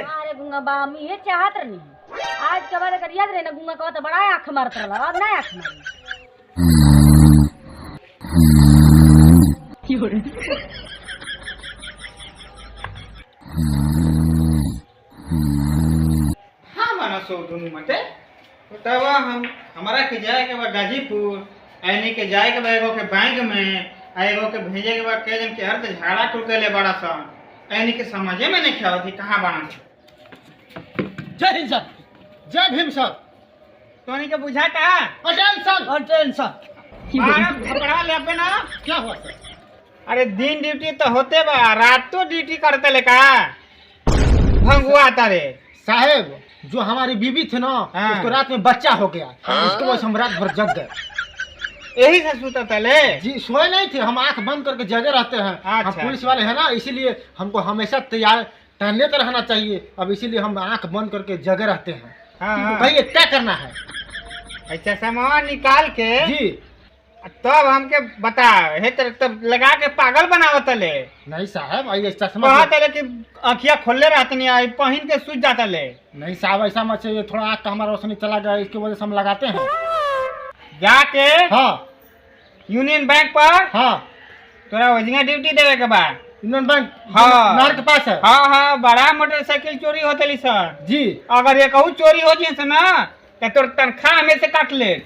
अरे गुंगा बा हम ये चाहत रही आज के बाद अगर याद रहे ना गुंगा का तो बड़ा आँख मारत रहा अब ना आँख मारी हाँ माना सो दोनों मटे तब हम हमारा के जाए के बाद गाजीपुर ऐनी के जाए के बाद एगो के बैंक में एगो के भेजे के बाद के जन के हर झाड़ा टूट ले बड़ा सा ऐनी के समझे में नहीं ख्याल थी कहाँ बना जय हिंद सर, जय भीम सर। तोनी के बुझा का अटेंशन अटेंशन। पकड़ा ले पे ना क्या हुआ सर? अरे दिन ड्यूटी तो होते बा रात तो ड्यूटी करते ले का भंगुआ तारे साहेब जो हमारी बीवी थी ना उसको रात में बच्चा हो गया उसके वजह से हम रात भर जग गए। यही से सुता तले जी सोए नहीं थे, हम आंख बंद करके जगे रहते हैं। हम पुलिस वाले हैं ना इसीलिए हमको हमेशा तैयार टहलने तो रहना चाहिए। अब इसीलिए हम आंख बंद करके जगे रहते हैं। कहिए क्या करना है? अच्छा सामान निकाल के जी तब हमके बता हे तब लगा के पागल बनावत ले। नहीं साहब आइए चश्मा तले कि आँखिया खोलले रहते नहीं आई पहन के सूझ जाता ले। नहीं साहब ऐसा मत चाहिए, थोड़ा आँख का हमारा रोशनी चला गया इसकी वजह से हम लगाते हैं। जाके हाँ यूनियन बैंक पर हाँ तोरा वजंगा ड्यूटी देवे के बाद यूनियन बैंक हाँ नहर के पास है। हाँ हाँ बड़ा मोटरसाइकिल चोरी होते ली सर जी अगर ये कहूँ चोरी हो जाए ना तो तोर तनख्वाह में से काट ले।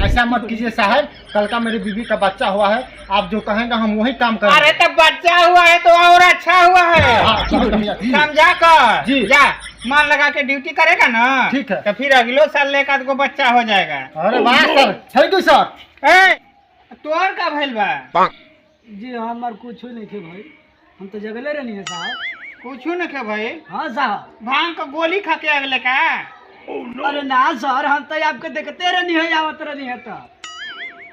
ऐसा मत कीजिए साहब, कल का मेरी बीवी का बच्चा हुआ है, आप जो कहेंगे हम वही काम करेंगे। अरे तो बच्चा हुआ है तो और अच्छा हुआ है समझा कर जी जा मान लगा के ड्यूटी करेगा ना ठीक है तो फिर अगलो साल लेकर को बच्चा हो जाएगा। अरे वाह सर थैंक यू सर। तोर का भइल बा? जी हमार कुछ नहीं थे भाई, हम तो जगले रहनी है साहब। कुछ न के भाई? हाँ साहब। भांग का गोली खा के अगले का? अरे ना सर हम तो आपके देखते रहनी है आवत रहनी है तो।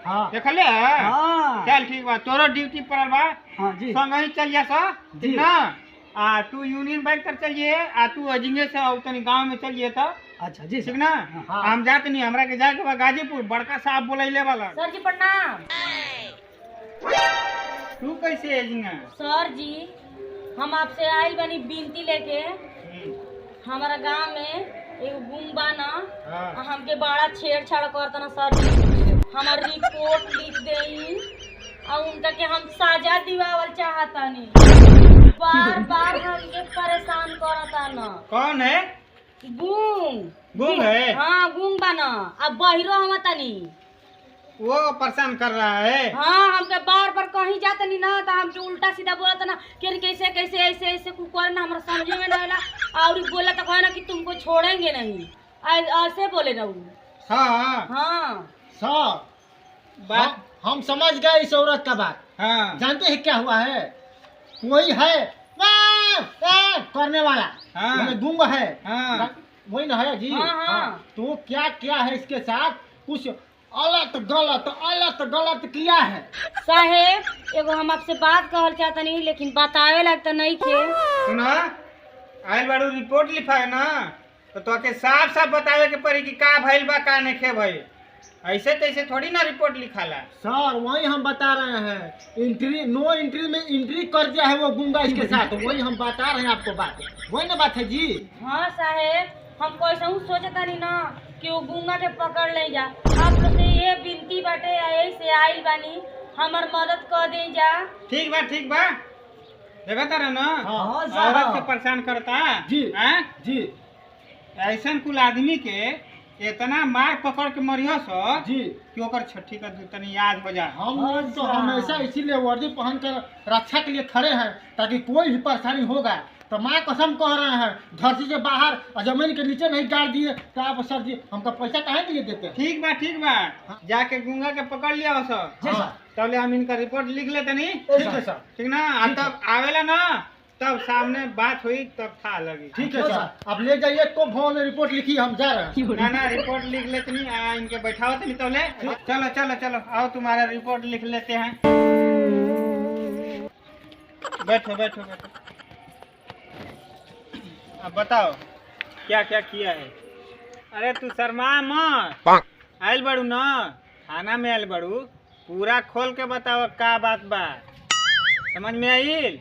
हाँ देख ले हाँ चल ठीक बा तोरो ड्यूटी पड़ल बा। हाँ जी संग ही चल जा सा जी ना आ तू यूनियन बैंक तर चलिए आ तू अजिंगे से तनी गांव में चलिए तो अच्छा जी ठीक ना। हाँ। हम जाते नहीं हमरा के जाके बा गाजीपुर बड़का साहब बोलैले वाला। सर जी प्रणाम। तू कैसे अजिंगा? सर जी हम आपसे आयल बनी बिनती लेके हमारा गांव में एगो गुम्बा ना हमके बड़ा छेड़छाड़ करता ना सर जी, हमार रिपोर्ट लिख देई और उनका के हम साजा दिवावल चाहतानी, बार बार हमके परेशान करता ना। कौन है? गूंग गूंग है? हाँ गूंग बना अब बहिरो हम तनी वो परेशान कर रहा है। हाँ हमके बार बार कहीं जाते नहीं ना तो हमके उल्टा सीधा बोला ना कि कैसे कैसे ऐसे ऐसे कुकर ना हमारा समझे में नहीं आला और बोला तो कहा ना कि तुमको छोड़ेंगे नहीं ऐसे बोले रहू। हाँ हाँ सर बात हम समझ गए इस औरत का बात। हाँ जानते हैं क्या हुआ है? वही है करने वाला हाँ गुंग है हाँ वही ना है जी। हाँ, हाँ। तो क्या क्या है इसके साथ कुछ अलग गलत किया है। साहेब एगो हम आपसे बात कहल चाहता नहीं लेकिन बतावे लगता नहीं थे। सुना आयल बारू रिपोर्ट लिखा है ना तो के साफ साफ बतावे के पड़ी कि का भइल बा का नहीं खे भाई ऐसे तैसे थोड़ी ना रिपोर्ट लिखाला। सर वही हम बता रहे हैं एंट्री नो एंट्री में एंट्री कर दिया है वो गुंगा इसके साथ, वही हम बता रहे हैं आपको बात, वही ना बात है जी। हाँ साहेब हम कैसा सोचता नहीं ना कि वो गुंगा के पकड़ ले जा। आप लोग से ये विनती बाटे ऐसे आइल बानी हमार मदद कर दे जा। ठीक बा देखा तारा ना हाँ, औरत से परेशान करता जी हैं? जी ऐसा कुल आदमी के इतना मार पकड़ के मरियो सो जी कि ओकर छठी का तनी याद हो जाए। हम तो हमेशा इसीलिए वर्दी पहन कर रक्षा के लिए खड़े हैं ताकि कोई भी परेशानी होगा तो माँ कसम कह रहे हैं धरती से बाहर और जमीन के नीचे नहीं गाड़ दिए तो आप सर जी हमका पैसा काहे के लिए देते हैं? ठीक बा जाके गुंगा के पकड़ लिया हो सर तब हम इनका रिपोर्ट लिख लेते नहीं। ठीक है सर ठीक ना तब आवेला ना तब सामने बात हुई तब था लगी। ठीक है सर आप ले जाइए को फोन में रिपोर्ट लिखी हम जा रहे हैं। ना रिपोर्ट लिख लेते नहीं इनके बैठाओ तो नहीं तो ले चलो आओ तुम्हारा रिपोर्ट लिख लेते हैं। बैठो अब बताओ क्या क्या किया है? अरे तू शर्मा मत आयल बड़ू ना थाना में आयल बड़ू पूरा खोल के बताओ का बात बा, समझ में आइल?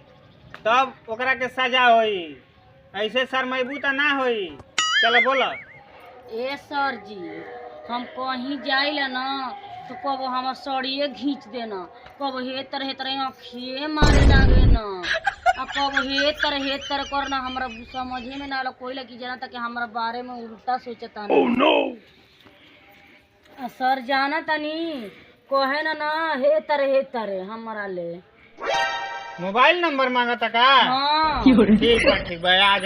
तब ओकरा के सजा होई, ऐसे शर्मैबू त ना होई। चलो बोलो। ए सर जी, हम कहीं जाइला ना तो कब हमार सड़िए घींच देना, कब हे तरह आँखिए मारे लागे ना, अब कब हे तरह करना, हमरा समझे में ना आला कोई लगी जाना था कि हमारा बारे में उल्टा सोचता सर जाना तनी कहे ना हे तरह हमारा ले मोबाइल नंबर मांगा था का? हाँ ठीक बा आ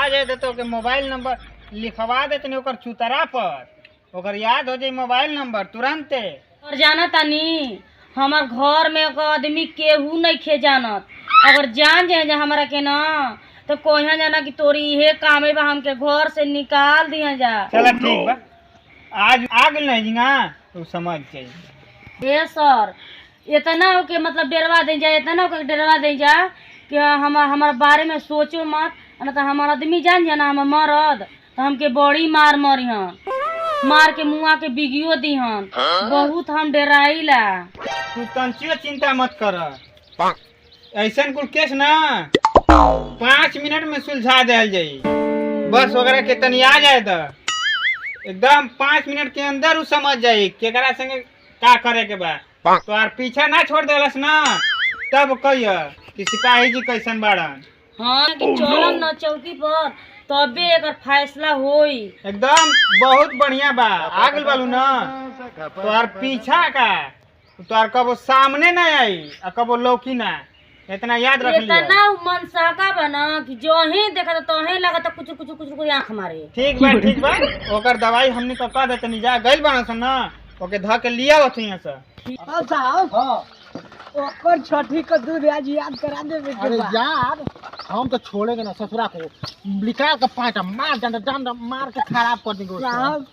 जाए तो के मोबाइल नंबर लिखवा देते ओकर चुतरा पर, ओकर याद हो जाए मोबाइल नंबर तुरंते। और जाना तानी हमार घर में एगो आदमी केहू नहीं खे जानत, अगर जान जाए हमारा के ना तो कोई जाना कि तोरी इहे कामे बा, हमके घर से निकाल दिया जा। चलो ठीक बा, आज आग नहीं ना तू समझ जाइए। ए सर इतना हो के मतलब डरवा दे जा, इतना हो के डरवा दे जा कि हमारा बारे में सोचो मत, ना तो हमारा आदमी जान जाना हम मरद तो हमके बड़ी मार मरिहन, मार के मुआ के बिगियो दीहन, बहुत हम डराइला। तू तंचियो चिंता मत कर, ऐसा कुल केस ना 5 मिनट में सुलझा दिया जाई। बस वगैरह के तनी आ जाए तो एकदम 5 मिनट के अंदर उ समझ जाई केकरा संगे का करे के बा। तो यार पीछा ना छोड़ देलस ना, तब कहिए कि सिपाही जी कैसन बाड़न। हाँ कि चलम ना चौकी पर तबे एकर फैसला होई। एकदम बहुत बढ़िया बा, आगल बालू ना तो यार पीछा का तो यार कबो सामने ना आई और कबो लौकी ना, इतना याद रख लिया। इतना मन साका बना कि जो ही देखा तो ही लगा तो कुछ आंख मारे। ठीक बा ओकर दवाई हमने को कह देते जा गइल बाना सन ना, ओके ध के लिया होत यहां से। साहब ओकर छठी का दूध आज याद करा देबे के अरे बा। यार हम तो छोड़ेंगे ना ससुरा को, निकाल के पाटा मार डंडा मार के खराब कर देंगे उसको। साहब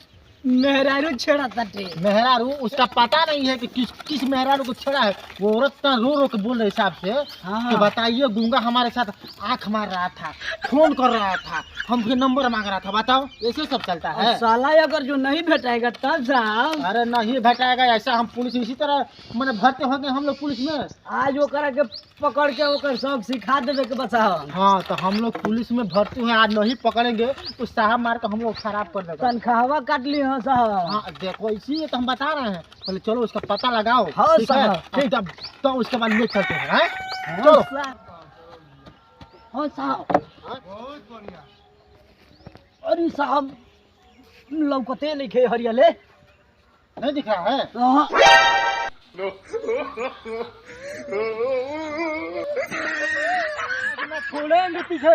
मेहरारू छेड़ा तटे, मेहरारू उसका पता नहीं है कि किस मेहरारू को छेड़ा है। वो औरत तो रो के बोल रहे हिसाब से कि बताइए गुंगा हमारे साथ आंख मार रहा था, फोन कर रहा था, हमके नंबर मांग रहा था, बताओ ऐसे सब चलता है। साला अगर जो नहीं भेटाएगा तब साहब। अरे नहीं भेटाएगा ऐसा, हम पुलिस इसी तरह मैंने भर्ती हो गए हम लोग पुलिस में। आज ओकरा के पकड़ के ओकर सब सिखा देवे के बचा। हाँ तो हम लोग पुलिस में भर्ती हुए, आज नहीं पकड़ेंगे तो साहब मार के हम लोग खराब कर देगा। तनख्वाह काट ली हाँ साहब। हाँ देखो इसीलिए तो हम बता रहे हैं, पहले चलो उसका पता लगाओ। हाँ, ठीक है साहब। ठीक है, तो उसके बाद ले चलते हैं। हैं? हाँ चलो साहब। हाँ साहब। बहुत बढ़िया। अरे साहब लौकते लिखे हरियाले नहीं दिख रहा है। हाँ। छोड़ेंगे पीछे,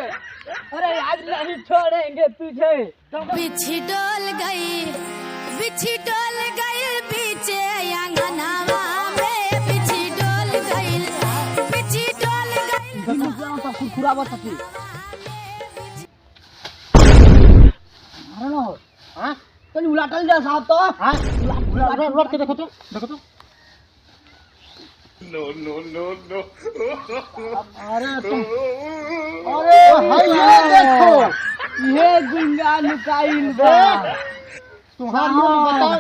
अरे आज नहीं छोड़ेंगे पीछे। बिछी डोल गई पीछे अंगनावा में, बिछी डोल गई। खुरखुरा बसती हाँ तो उलाटल जा साहब। तो हाँ लौट के देखो तो अरे तुम अरे भाई ये देखो ये गुंगा लुकाइल बा। तुम्हारे मुंह में बताओ।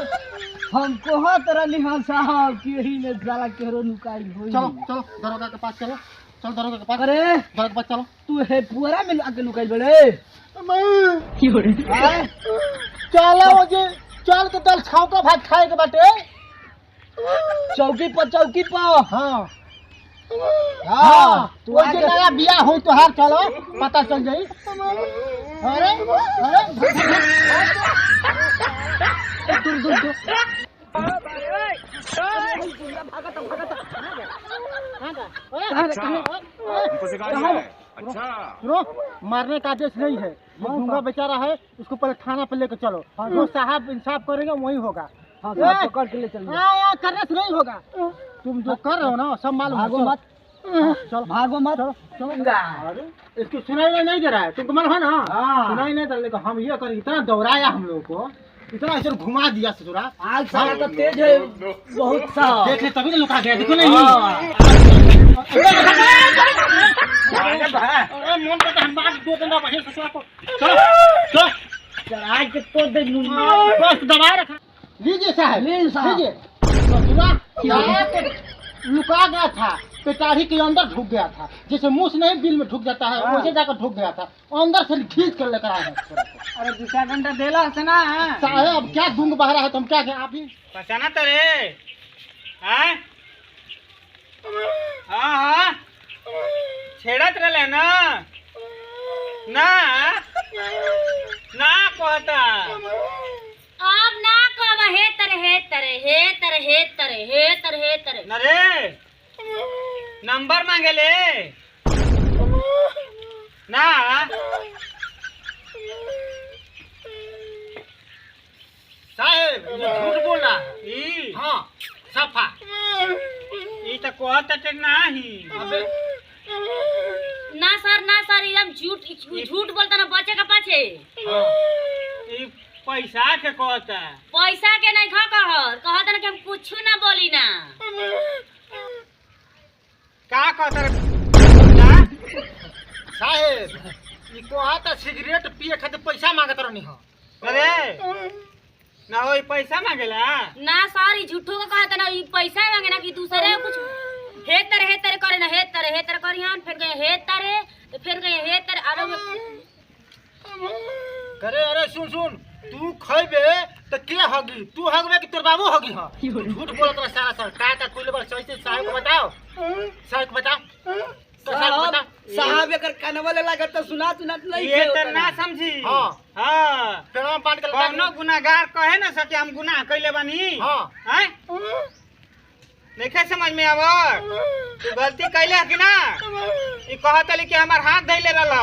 हमको हर तरह लिहा साहब कि यही ने साला केरो लुकाइल होई। चलो दरोगा के पास चलो दरोगा के पास। अरे दरोगा के पास चलो। तू है पुअरा में आके लुकाइल बड़े चलो जी, चल के दल छाव का भात खाए के बाटे। चौकी पर। हाँ हाँ तो आज नया बिया हो तो हार चलो पता चल जाई। अरे दूर सुनो, मारने का आदेश नहीं है, ये गूंगा बेचारा है, उसको पहले थाना पे लेकर चलो। जो साहब इंसाफ करेंगे वही होगा। हाँ साहब पकड़ के ले चल। यहाँ करने से नहीं होगा, तुम जो कर रहे हो ना सब मालूम है। भागो मत, चलो भागो मत। चलो अरे इसको सुनाई नहीं दे रहा है, तुमको मालूम है ना। सुनाई नहीं दे रहा, लेकिन हम ये कर इतना दौड़ाया हम लोग को, इतना ऐसे घुमा दिया ससुरा। आज साला तो तेज है बहुत सा। देख ले तभी तो लुका गया, देखो नहीं। मन करता हम बात दो दिन बहे ससुरा को। चलो आज के तो दे बस दबा रखा। लीजिए साहब, लीजिए साहब। लीजिए ससुरा जाके लुका गया था, पेटारी के अंदर ढुक गया था, जैसे मूस नहीं बिल में ढुक जाता है वैसे जाकर ढुक गया था, अंदर से खींच कर लेकर आए हैं। अरे दूसरा घंटा देला से ना साहब क्या दूंग बह रहा है, तुम क्या आप ही पहचाना तो रे हाँ हाँ छेड़त रहे ना ना ना कहता अब ना कब हे तरे न रे नंबर मांगे ले ना साहब ये झूठ बोल रहा है। ई हाँ सफा ई तो कहता नहीं अबे ना सर एकदम झूठ बोलता ना बच्चे का पाछे। ई पैसा के कहता पैसा के नहीं कहता ना कि हम कुछ ना बोली ना। का कहता रे साहब ये कहता सिगरेट पिए खातिर पैसा मांगत रहनी हो। अरे ना वही पैसा मांगेला ना सर झूठो का कहता ना ई पैसा मांगे ना कि दूसरे कुछ हे तरे करे ना हे तरे करियन फिर गए हे तरे तो फिर गए हे तरे करे अरे सुन तू खइबे तो के होगी, तू हगबे कि तोर बाबू होगी। हां झूठ बोलत रहा सारा सर का कोई बार सही से साहब को बताओ, साहब को बताओ तो साहब बता साहब एकर कनवा ले लागत तो सुना नहीं ये तो ना समझी। हां हां पेड़वा पाट के कौनो गुनाहगार कहे ना सके हम गुनाह कइले बानी। हां हैं नहीं समझ में आव तू गलती कइले कि ना ई कहतली कि हमार हाथ धइले रहल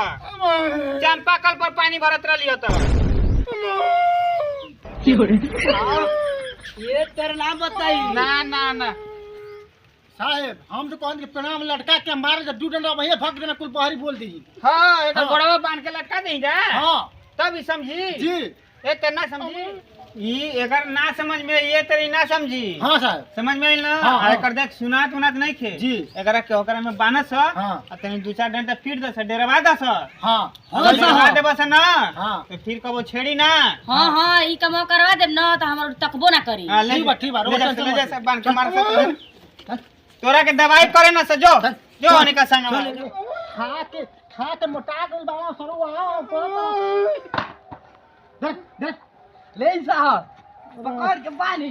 चंपा कल पर पानी भरत रहली त ये तेरा नाम बताई ना साहब हम तो कहन के प्रणाम लटका के मार जब दू डंडा वही भग देना कुल बहरी बोल दी। हां एक हाँ। गोड़वा बांध के लटका देई जा हां तब ही समझी जी ए ते ना समझी ई एकर ना समझ में ये तेरी ना समझी। हां साहब समझ में आइल ना हाँ। एकर देख सुनात नहीं खे जी। एकरा के ओकरा में बानस हाँ। आ तनी दू चार डंडा पीट दस डेरवा दस हां अगर डेरवा दे बस ना हाँ। तो फिर कबो छेड़ी ना हाँ ई कम करवा देब ना तो हमर तकबो ना करी। हाँ, ले ठीक बा, ले जा, रोज ले जा, ऐसे सब बांध के मार सकते तोरा के दवाई करे ना से जो होने का संग खा के मोटा गइल बाड़ा सरो आओ देख ले साहब पकड़ के पानी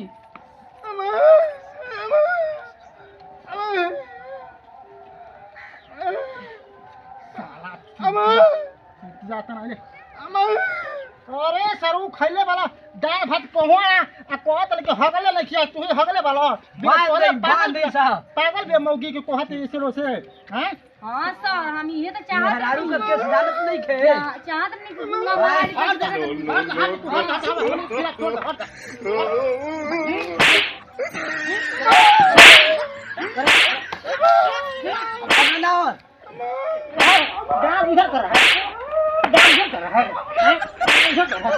जाता ना ले अरे सरू खैले वाला दाल भात पहुआ आ कहत के हगले लखिया तू हगले वाला बांध दे साहब पागल बे मौगी के कहत ऐसे रो से हैं। हाँ सर हम ये तो चाहत मेहरारू का केस जानत नहीं खे चाहत नहीं कि गुंगा मार डाल इधर कर रहा है, डाल इधर कर रहा है, इधर कर रहा है।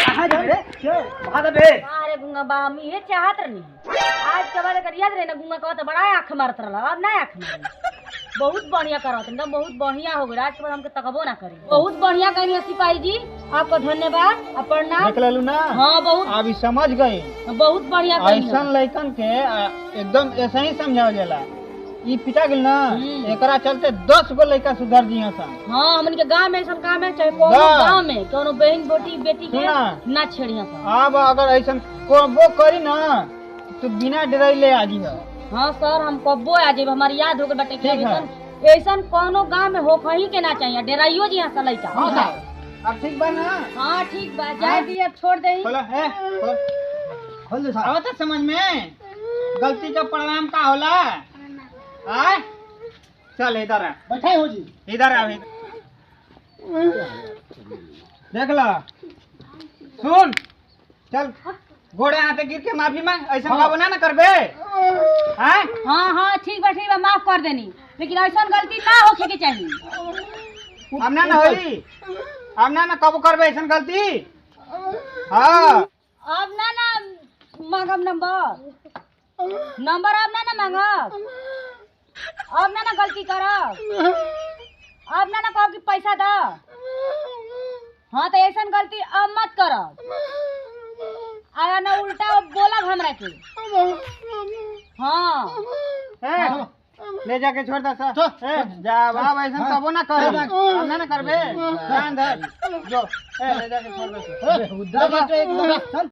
कहां जा रे भाग बे अरे गुंगा बा हम ये चाहत रही आज के बाद अगर याद रहे ना गुंगा कहत बड़ा आंख मारत रहला अब ना आंख मारी बहुत बढ़िया करत एकदम बहुत बढ़िया हो गया आज के बाद हमके तकबो ना करी बहुत बढ़िया कहनी सिपाही जी आपका धन्यवाद और प्रणाम। देख लेलू ना हाँ बहुत अभी समझ गई बहुत बढ़िया कहनी ऐसा लइकन के एकदम ऐसा ही समझावल जाला ई पिटा गेल ना एकरा चलते 10 गो लइका सुधर जिया सा। हाँ हमन के गांव में ऐसा काम है चाहे कोनो हाँ। गांव में कोनो बहन बेटी के सुना। ना छेड़िया सा। अब अगर ऐसा को करी ना तो बिना डरैले आ जी हाँ सर हम कब्बो आ जेब हमारी याद हो गई बटे ठीक है। ऐसा कोनो गांव में हो कहीं के ना चाहिए डेराइयो जी यहाँ से लइका। हां साहब अब ठीक बा ना हाँ ठीक बा जाए भी अब छोड़ दे बोला है खोल दे साहब अब तो समझ में गलती का परिणाम का होला आ चल इधर आ बैठे हो जी इधर आ देख ला सुन चल घोड़े हाथे गिर के माफी मांग ऐसा बाबू ना करबे हैं। हाँ ठीक बा माफ कर देनी लेकिन ऐसा गलती ना होखे के चाहिए। अब ना होई अब ना कब करबे ऐसा गलती। हाँ अब ना मांगब नंबर अब ना मांगब अब ना गलती करब अब ना कहब कि पैसा द। हाँ तो ऐसा गलती अब मत करब। आया ना उल्टा बोला हमरा के। हाँ ए, ले जाके छोड़ दे सर। जा बाब ऐसा तबो ना कर, हम ना करबे। ध्यान धर जो, ले जाके छोड़ दे। उधर एकदम